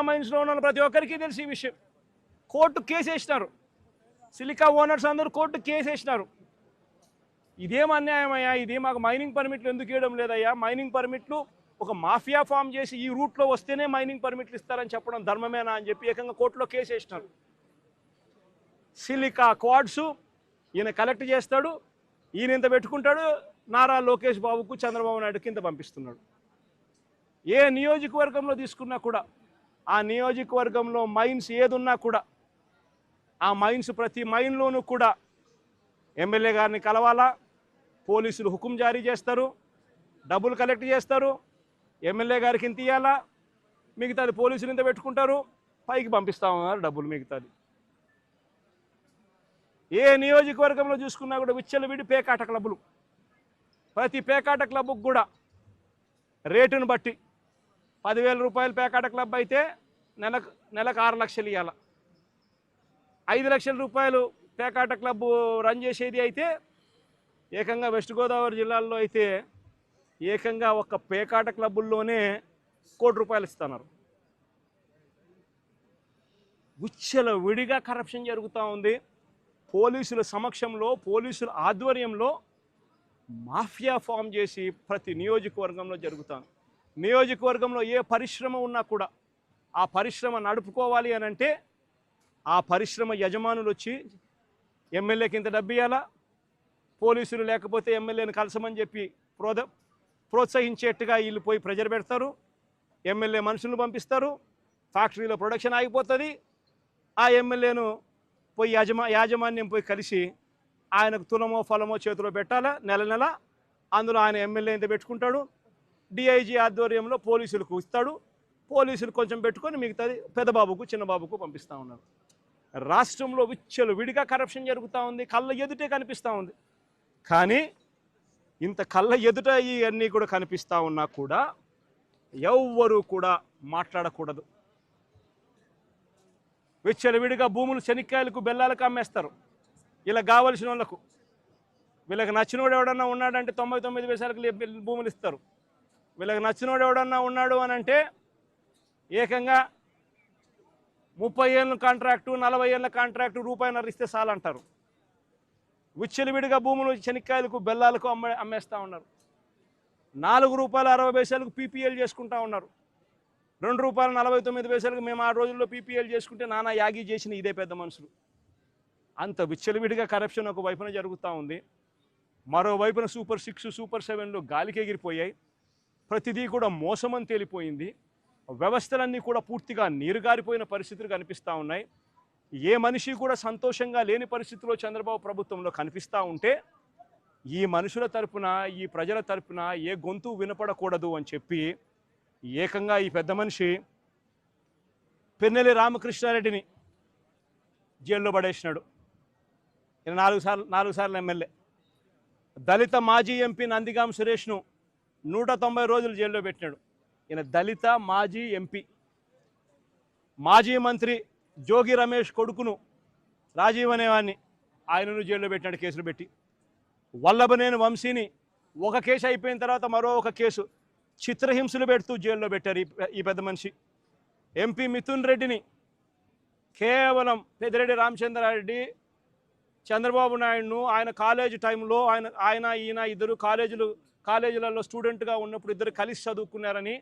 మైన్స్లో ఉన్న ప్రతి ఒక్కరికి తెలిసి ఈ విషయం. కోర్టు కేసు వేసినారు, సిలికా ఓనర్స్ అందరూ కోర్టు కేసు వేసినారు. ఇదేం అన్యాయమయ్యా, ఇది మాకు మైనింగ్ పర్మిట్లు ఎందుకు ఇవ్వడం లేదయ్యా, మైనింగ్ పర్మిట్లు ఒక మాఫియా ఫామ్ చేసి ఈ రూట్లో వస్తేనే మైనింగ్ పర్మిట్లు ఇస్తారని చెప్పడం ధర్మమేనా అని చెప్పి ఏకంగా కోర్టులో కేసు వేసినారు. సిలికా క్వాడ్స్ ఈయన కలెక్ట్ చేస్తాడు, ఈయన ఇంత పెట్టుకుంటాడు, నారా లోకేష్ బాబుకు చంద్రబాబు నాయుడు కింద పంపిస్తున్నాడు. ఏ నియోజకవర్గంలో తీసుకున్నా కూడా ఆ నియోజకవర్గంలో మైన్స్ ఏదున్నా కూడా ఆ మైన్స్ ప్రతి మైన్లోనూ కూడా ఎమ్మెల్యే గారిని కలవాలా, పోలీసులు హుకుం జారీ చేస్తారు, డబ్బులు కలెక్ట్ చేస్తారు, ఎమ్మెల్యే గారికి ఇంత ఇవ్వాలా, మిగతాది పోలీసులు ఇంత పెట్టుకుంటారు, పైకి పంపిస్తామన్నారు డబ్బులు మిగతాది. ఏ నియోజకవర్గంలో చూసుకున్నా కూడా విచ్చలవిడి పేకాట క్లబ్బులు, ప్రతి పేకాట క్లబ్కు కూడా రేటును బట్టి 10,000 రూపాయలు పేకాట క్లబ్ అయితే నెలకు 6 లక్షలు ఇవ్వాలి, 5 లక్షల రూపాయలు పేకాట క్లబ్ రన్ చేసేది అయితే ఏకంగా వెస్ట్ గోదావరి జిల్లాల్లో అయితే ఏకంగా ఒక పేకాట క్లబ్బుల్లోనే ₹1 కోటి ఇస్తున్నారు. విచ్చల విడిగా కరప్షన్ జరుగుతూ ఉంది. పోలీసుల సమక్షంలో, పోలీసుల ఆధ్వర్యంలో మాఫియా ఫామ్ చేసి ప్రతి నియోజకవర్గంలో జరుగుతాను. నియోజకవర్గంలో ఏ పరిశ్రమ ఉన్నా కూడా ఆ పరిశ్రమ నడుపుకోవాలి అని అంటే ఆ పరిశ్రమ యజమానులు వచ్చి ఎమ్మెల్యేకి ఇంత డబ్బు ఇవ్వాలా, పోలీసులు లేకపోతే ఎమ్మెల్యేని కలసమని చెప్పి ప్రోత్సహించేట్టుగా వీళ్ళు పోయి ప్రెజర్ పెడతారు, ఎమ్మెల్యే మనుషులను పంపిస్తారు, ఫ్యాక్టరీలో ప్రొడక్షన్ ఆగిపోతుంది, ఆ ఎమ్మెల్యేను పోయి యాజమాన్యం పోయి కలిసి ఆయనకు తులమో ఫలమో చేతిలో పెట్టాలా నెల నెల, అందులో ఆయన ఎమ్మెల్యే ఇంత పెట్టుకుంటాడు, డిఐజీ ఆధ్వర్యంలో పోలీసులకు ఇస్తాడు, పోలీసులు కొంచెం పెట్టుకొని మిగతాది పెద్దబాబుకు చిన్నబాబుకు పంపిస్తూ ఉన్నారు. రాష్ట్రంలో విచ్చలు విడిగా కరప్షన్ జరుగుతూ ఉంది, కళ్ళ ఎదుటే కనిపిస్తూ ఉంది. కానీ ఇంత కళ్ళ ఎదుట ఇవన్నీ కూడా కనిపిస్తూ ఉన్నా కూడా ఎవ్వరూ కూడా మాట్లాడకూడదు. విచ్చలవిడిగా భూములు శనిక్కాయలకు బెల్లాలకు అమ్మేస్తారు ఇలా కావలసిన వాళ్ళకు. వీళ్ళకి నచ్చినోడు ఎవడన్నా ఉన్నాడంటే 99 పైసలకు భూములు ఇస్తారు. వీళ్ళకి నచ్చినోడు ఎవడన్నా ఉన్నాడు అని అంటే ఏకంగా 30 ఏళ్ళ కాంట్రాక్టు, 40 ఏళ్ళ కాంట్రాక్టు, ₹1.5 ఇస్తే చాలంటారు. విచ్చలవిడిగా భూములు శనిక్కాయలకు బెల్లాలకు అమ్మేస్తూ ఉన్నారు. ₹4.60 పీపీఎల్ చేసుకుంటా ఉన్నారు. ₹2.49 మేము ఆ రోజుల్లో పీపీఎల్ చేసుకుంటే నానా యాగి చేసిన ఇదే పెద్ద మనుషులు. అంత విచ్చలవిడిగా కరప్షన్ ఒక వైపున జరుగుతూ ఉంది. మరోవైపున సూపర్ 6, సూపర్ 7లు గాలికి ఎగిరిపోయాయి. ప్రతిదీ కూడా మోసమని తేలిపోయింది. వ్యవస్థలన్నీ కూడా పూర్తిగా నీరుగారిపోయిన పరిస్థితులు కనిపిస్తూ ఉన్నాయి. ఏ మనిషి కూడా సంతోషంగా లేని పరిస్థితిలో చంద్రబాబు ప్రభుత్వంలో కనిపిస్తూ ఉంటే ఈ మనుషుల తరపున, ఈ ప్రజల తరపున ఏ గొంతు వినపడకూడదు అని చెప్పి ఏకంగా ఈ పెద్ద మనిషి పెన్నెల్లి రామకృష్ణారెడ్డిని జైల్లో పడేసినాడు. ఈయన 4 సార్లు ఎమ్మెల్యే. దళిత మాజీ ఎంపీ నందిగాం సురేష్ను 190 రోజులు జైల్లో పెట్టినాడు. ఈయన దళిత మాజీ ఎంపీ. మాజీ మంత్రి జోగి రమేష్ కొడుకును రాజీవ్ అనేవాడిని ఆయనను జైల్లో పెట్టినాడు కేసులు పెట్టి. వల్లభనేని వంశీని ఒక కేసు అయిపోయిన తర్వాత మరో ఒక కేసు చిత్రహింసలు పెడుతూ జైల్లో పెట్టారు ఈ పెద్ద మనిషి. ఎంపీ మిథున్ రెడ్డిని కేవలం పెద్దిరెడ్డి రామచంద్రారెడ్డి చంద్రబాబు నాయుడును ఆయన కాలేజ్ టైంలో ఈయన ఇద్దరు కాలేజీలలో స్టూడెంట్గా ఉన్నప్పుడు ఇద్దరు కలిసి చదువుకున్నారని,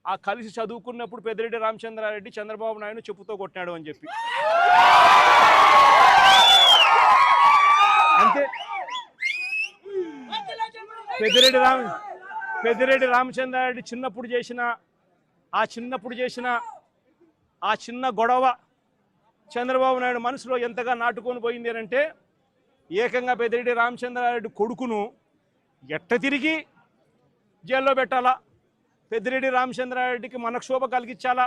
ఆ కలిసి చదువుకున్నప్పుడు పెద్దిరెడ్డి రామచంద్రారెడ్డి చంద్రబాబు నాయుడు చెప్పుతో కొట్టినాడు అని చెప్పి. అంతే. పెద్దిరెడ్డి రామచంద్రారెడ్డి చిన్నప్పుడు చేసిన ఆ చిన్న గొడవ చంద్రబాబు నాయుడు మనసులో ఎంతగా నాటుకొని పోయింది అంటే ఏకంగా పెద్దిరెడ్డి రామచంద్రారెడ్డి కొడుకును ఎట్ట తిరిగి జైల్లో పెట్టాలా, పెద్దిరెడ్డి రామచంద్రారెడ్డికి మనక్షోభ కలిగించాలా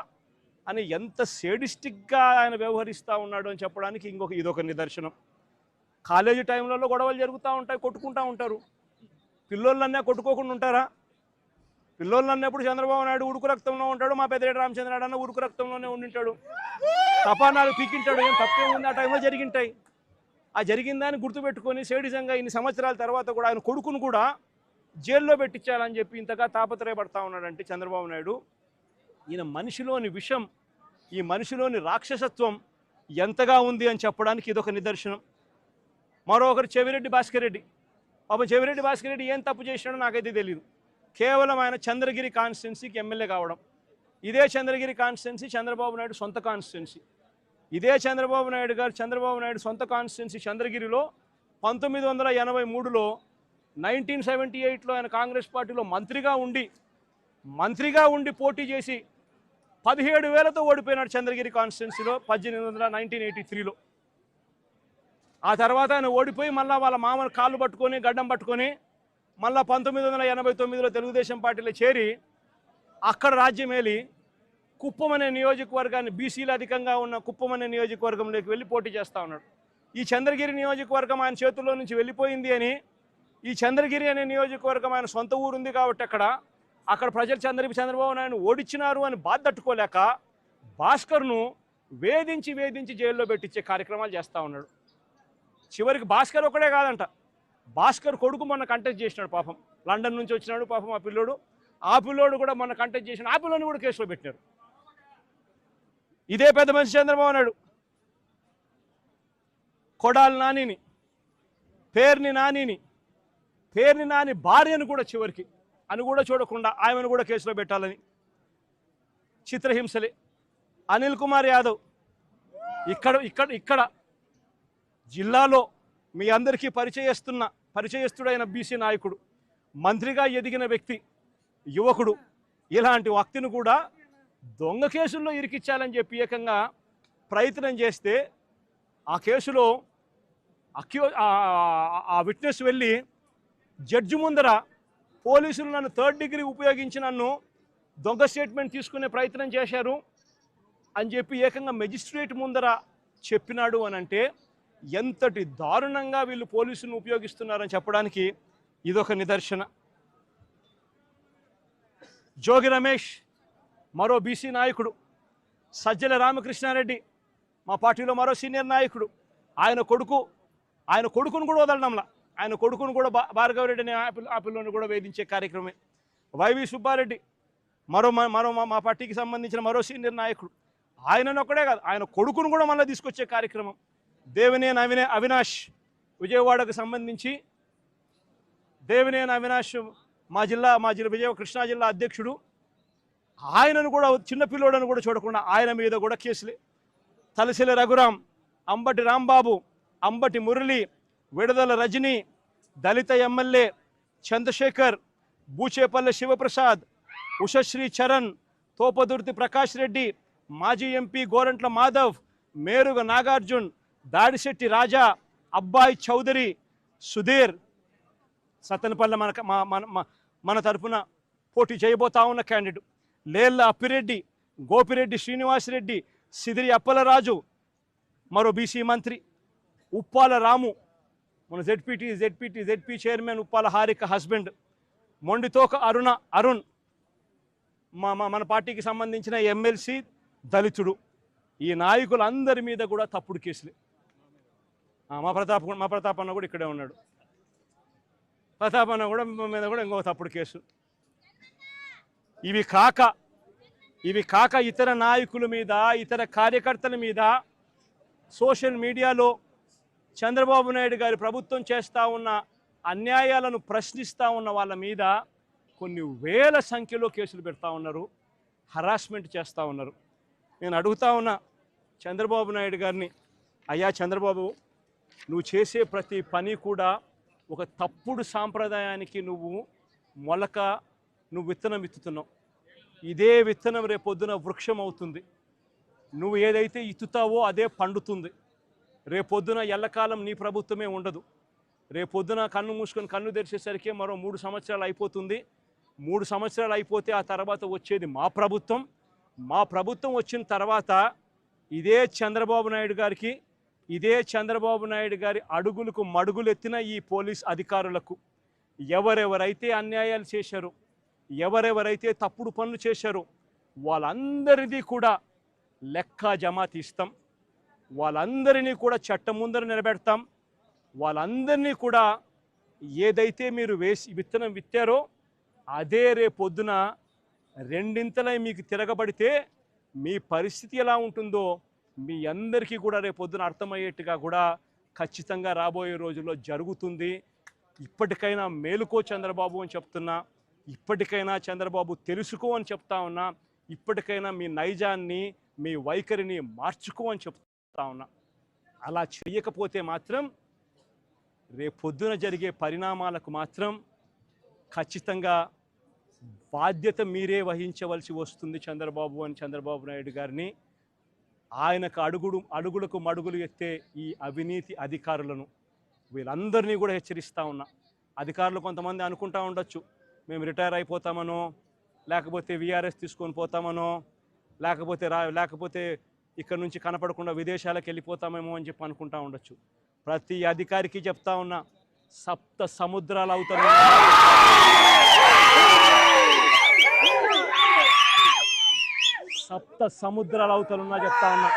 అని ఎంత సేడిస్టిక్గా ఆయన వ్యవహరిస్తూ ఉన్నాడు అని చెప్పడానికి ఇదొక నిదర్శనం. కాలేజీ టైంలలో గొడవలు జరుగుతూ ఉంటాయి, కొట్టుకుంటూ ఉంటారు. పిల్లోళ్ళన్నా కొట్టుకోకుండా ఉంటారా? పిల్లోళ్ళు అన్నప్పుడు చంద్రబాబు నాయుడు ఉడుకు రక్తంలో ఉంటాడు, మా పెద్దిరెడ్డి రామచంద్రనాయుడు అన్న ఉడుకు రక్తంలోనే ఉండింటాడు. తపానాలు పీకింటాడు. ఏం తప్పే ఉంది? ఆ టైంలో జరిగింటాయి. ఆ జరిగిందాన్ని గుర్తుపెట్టుకొని సేడిజంగా ఇన్ని సంవత్సరాల తర్వాత కూడా ఆయన కొడుకును కూడా జైల్లో పెట్టించాలని చెప్పి ఇంతగా తాపత్రయపడతా ఉన్నాడంటే చంద్రబాబు నాయుడు. ఈయన మనిషిలోని విషం ఈ మనిషిలోని రాక్షసత్వం ఎంతగా ఉంది అని చెప్పడానికి ఇదొక నిదర్శనం. మరొకరు చెవిరెడ్డి భాస్కర్ రెడ్డి. పాపం చెవిరెడ్డి భాస్కర్ రెడ్డి ఏం తప్పు చేసినాడో నాకైతే తెలియదు. కేవలం ఆయన చంద్రగిరి కాన్స్టిట్యున్సీకి ఎమ్మెల్యే కావడం. ఇదే చంద్రగిరి కాన్స్టిట్యున్సీ చంద్రబాబు నాయుడు సొంత కాన్స్టిట్యున్సీ. ఇదే చంద్రబాబు నాయుడు సొంత కాన్స్టిట్యున్సీ చంద్రగిరిలో 1983లో 1978లో ఆయన కాంగ్రెస్ పార్టీలో మంత్రిగా ఉండి పోటీ చేసి 17,000తో ఓడిపోయినాడు చంద్రగిరి కాన్స్టిట్యున్సీలో 1983లో. ఆ తర్వాత ఆయన ఓడిపోయి మళ్ళీ వాళ్ళ మామను కాళ్ళు పట్టుకొని గడ్డం పట్టుకొని మళ్ళీ 1989లో తెలుగుదేశం పార్టీలో చేరి అక్కడ రాజ్యమేలి కుప్పం అనే నియోజకవర్గాన్ని, బీసీలు అధికంగా ఉన్న కుప్పం అనే నియోజకవర్గంలోకి వెళ్ళి పోటీ చేస్తూ ఉన్నాడు. ఈ చంద్రగిరి నియోజకవర్గం ఆయన చేతుల్లో నుంచి వెళ్ళిపోయింది అని, ఈ చంద్రగిరి అనే నియోజకవర్గం ఆయన సొంత ఊరుంది కాబట్టి అక్కడ ప్రజలు చంద్రబాబు నాయుడు ఓడించినారు అని బాధ తట్టుకోలేక భాస్కర్ను వేధించి జైల్లో పెట్టించే కార్యక్రమాలు చేస్తూ ఉన్నాడు. చివరికి భాస్కర్ ఒకడే కాదంట, భాస్కర్ కొడుకు మొన్న కంటెస్ట్ చేసినాడు. పాపం లండన్ నుంచి వచ్చినాడు పాపం ఆ పిల్లోడు కూడా మొన్న కంటెస్ట్ చేసినాడు. ఆ పిల్లోని కూడా కేసులో పెట్టినారు. ఇదే పెద్ద మనిషి చంద్రబాబు నాయుడు కొడాలి నానిని, పేర్ని నాని భార్యను కూడా చివరికి అని కూడా చూడకుండా ఆమెను కూడా కేసులో పెట్టాలని చిత్రహింసలే. అనిల్ కుమార్ యాదవ్ ఇక్కడ జిల్లాలో మీ అందరికీ పరిచయస్తుడైన బీసీ నాయకుడు, మంత్రిగా ఎదిగిన వ్యక్తి, యువకుడు, ఇలాంటి వ్యక్తిని కూడా దొంగ కేసుల్లో ఇరికిచ్చాలని చెప్పి ఏకంగా ప్రయత్నం చేస్తే ఆ కేసులో ఆ విట్నెస్ వెళ్ళి జడ్జి ముందర పోలీసులు నన్ను 3rd డిగ్రీ ఉపయోగించి నన్ను దొంగ స్టేట్మెంట్ తీసుకునే ప్రయత్నం చేశారు అని చెప్పి ఏకంగా మెజిస్ట్రేట్ ముందర చెప్పినాడు అని అంటే ఎంతటి దారుణంగా వీళ్ళు పోలీసులను ఉపయోగిస్తున్నారని చెప్పడానికి ఇదొక నిదర్శన. జోగి రమేష్ మరో బీసీ నాయకుడు, సజ్జల రామకృష్ణారెడ్డి మా పార్టీలో మరో సీనియర్ నాయకుడు, ఆయన కొడుకును కూడా వదలడంలా, ఆయన కొడుకును కూడా భార్గవరెడ్డి అనే ఆ పిల్లని కూడా వేధించే కార్యక్రమే. వైవి సుబ్బారెడ్డి మరో మా పార్టీకి సంబంధించిన మరో సీనియర్ నాయకుడు, ఆయనను ఒక్కడే కాదు ఆయన కొడుకును కూడా మళ్ళీ తీసుకొచ్చే కార్యక్రమం. దేవినేని అవినాష్ విజయవాడకు సంబంధించి దేవినేని అవినాష్ మా జిల్లా కృష్ణా జిల్లా అధ్యక్షుడు, ఆయనను కూడా చిన్నపిల్లోడని కూడా చూడకుండా ఆయన మీద కూడా కేసులే. తలసిల రఘురాం, అంబటి రాంబాబు, అంబటి మురళి, విడుదల రజని, దళిత ఎమ్మెల్యే చంద్రశేఖర్, బూచేపల్లె శివప్రసాద్, ఉషశ్రీ చరణ్, తోపదుర్తి ప్రకాష్ రెడ్డి, మాజీ ఎంపీ గోరంట్ల మాధవ్, మేరుగ నాగార్జున్, దాడిశెట్టి రాజా, అబ్బాయి చౌదరి, సుధీర్, సత్తెనపల్లి మన తరఫున పోటీ చేయబోతా ఉన్న క్యాండిడేట్, లేళ్ల అప్పిరెడ్డి, గోపిరెడ్డి శ్రీనివాసరెడ్డి, సిదిరి అప్పలరాజు, మరో బీసీ మంత్రి ఉప్పాల రాము, మన ZP chairman Uppala Harika husband, Mondithoka Arun మన పార్టీకి సంబంధించిన ఎమ్మెల్సీ దళితుడు. ఈ నాయకులందరి మీద కూడా తప్పుడు కేసులే. మా ప్రతాప్ అన్న కూడా ఇక్కడే ఉన్నాడు. ప్రతాప్ అన్న కూడా మీద కూడా ఇంకో తప్పుడు కేసు. ఇవి కాక ఇతర నాయకుల మీద, ఇతర కార్యకర్తల మీద సోషల్ మీడియాలో చంద్రబాబు నాయుడు గారి ప్రభుత్వం చేస్తూ ఉన్న అన్యాయాలను ప్రశ్నిస్తూ ఉన్న వాళ్ళ మీద కొన్ని వేల సంఖ్యలో కేసులు పెడతా ఉన్నారు, హరాస్మెంట్ చేస్తూ ఉన్నారు. నేను అడుగుతా ఉన్నా చంద్రబాబు నాయుడు గారిని, అయ్యా చంద్రబాబు, నువ్వు చేసే ప్రతి పని కూడా ఒక తప్పుడు సాంప్రదాయానికి నువ్వు విత్తనం విత్తుతున్నావు. ఇదే విత్తనం రేపొద్దున వృక్షం అవుతుంది. నువ్వు ఏదైతే ఇత్తుతావో అదే పండుతుంది. రేపొద్దున ఎల్లకాలం నీ ప్రభుత్వమే ఉండదు. రేపొద్దున కన్ను మూసుకొని కన్ను తెరిచేసరికి మరో 3 సంవత్సరాలు అయిపోతుంది. 3 సంవత్సరాలు అయిపోతే ఆ తర్వాత వచ్చేది మా ప్రభుత్వం. మా ప్రభుత్వం వచ్చిన తర్వాత ఇదే చంద్రబాబు నాయుడు గారి అడుగులకు మడుగులెత్తిన ఈ పోలీస్ అధికారులకు ఎవరెవరైతే అన్యాయాలు చేశారో, ఎవరెవరైతే తప్పుడు పనులు చేశారో వాళ్ళందరిది కూడా లెక్క జమా తీస్తాం. వాళ్ళందరినీ కూడా చట్టం ముందర నిలబెడతాం. వాళ్ళందరినీ కూడా ఏదైతే మీరు విత్తనం విత్తారో అదే రేపొద్దున రెండింతలై మీకు తిరగబడితే మీ పరిస్థితి ఎలా ఉంటుందో మీ అందరికీ కూడా రేపు పొద్దున అర్థమయ్యేట్టుగా కూడా ఖచ్చితంగా రాబోయే రోజుల్లో జరుగుతుంది. ఇప్పటికైనా మేలుకో చంద్రబాబు అని చెప్తున్నా, ఇప్పటికైనా చంద్రబాబు తెలుసుకో అని చెప్తా ఉన్నా, ఇప్పటికైనా మీ నైజాన్ని మీ వైఖరిని మార్చుకో అని చెప్తా ఉన్నా. అలా చేయకపోతే మాత్రం రేపు పొద్దున జరిగే పరిణామాలకు మాత్రం ఖచ్చితంగా బాధ్యత మీరే వహించవలసి వస్తుంది చంద్రబాబు నాయుడు గారిని. ఆయనకు అడుగులకు మడుగులు ఎత్తే ఈ అవినీతి అధికారులను వీళ్ళందరినీ కూడా హెచ్చరిస్తూ ఉన్నా. అధికారులు కొంతమంది అనుకుంటా ఉండొచ్చు, మేము రిటైర్ అయిపోతామనో, లేకపోతే విఆర్ఎస్ తీసుకొని పోతామనో, లేకపోతే ఇక్కడ నుంచి కనపడకుండా విదేశాలకు వెళ్ళిపోతామేమో అని చెప్పి అనుకుంటా ఉండొచ్చు. ప్రతి అధికారికి చెప్తా ఉన్నా, 7 సముద్రాలు అవతల 7 సముద్రాల అవతలున్నా చెప్తా ఉన్నా.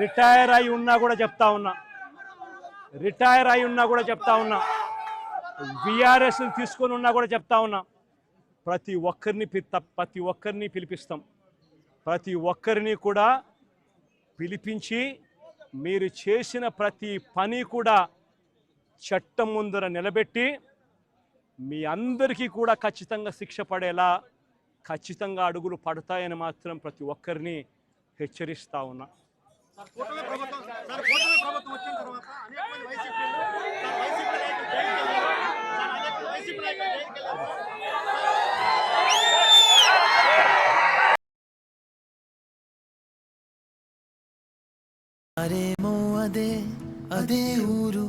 రిటైర్ అయి ఉన్నా కూడా చెప్తా ఉన్నా, విఆర్ఎస్ తీసుకొని ఉన్నా కూడా చెప్తా ఉన్నా. ప్రతి ఒక్కరిని పిలిపిస్తాం. ప్రతి ఒక్కరిని కూడా పిలిపించి మీరు చేసిన ప్రతి పని కూడా చట్టం ముందర నిలబెట్టి మీ అందరికీ కూడా ఖచ్చితంగా శిక్ష పడేలా ఖచ్చితంగా అడుగులు పడతాయని మాత్రం ప్రతి ఒక్కరిని హెచ్చరిస్తా ఉన్నా. అదే ఊరు.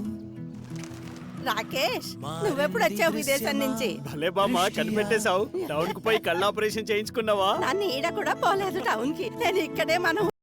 రాకేష్, నువ్వెప్పుడు వచ్చావు విదేశం నుంచి? భలే బామ్మ, కనిపెట్టేశావు. టౌన్ కు పోయి కళ్ళ ఆపరేషన్ చేయించుకున్నావా? నన్ను ఈడ కూడా పోలేదు టౌన్ కి. నేను ఇక్కడే మనం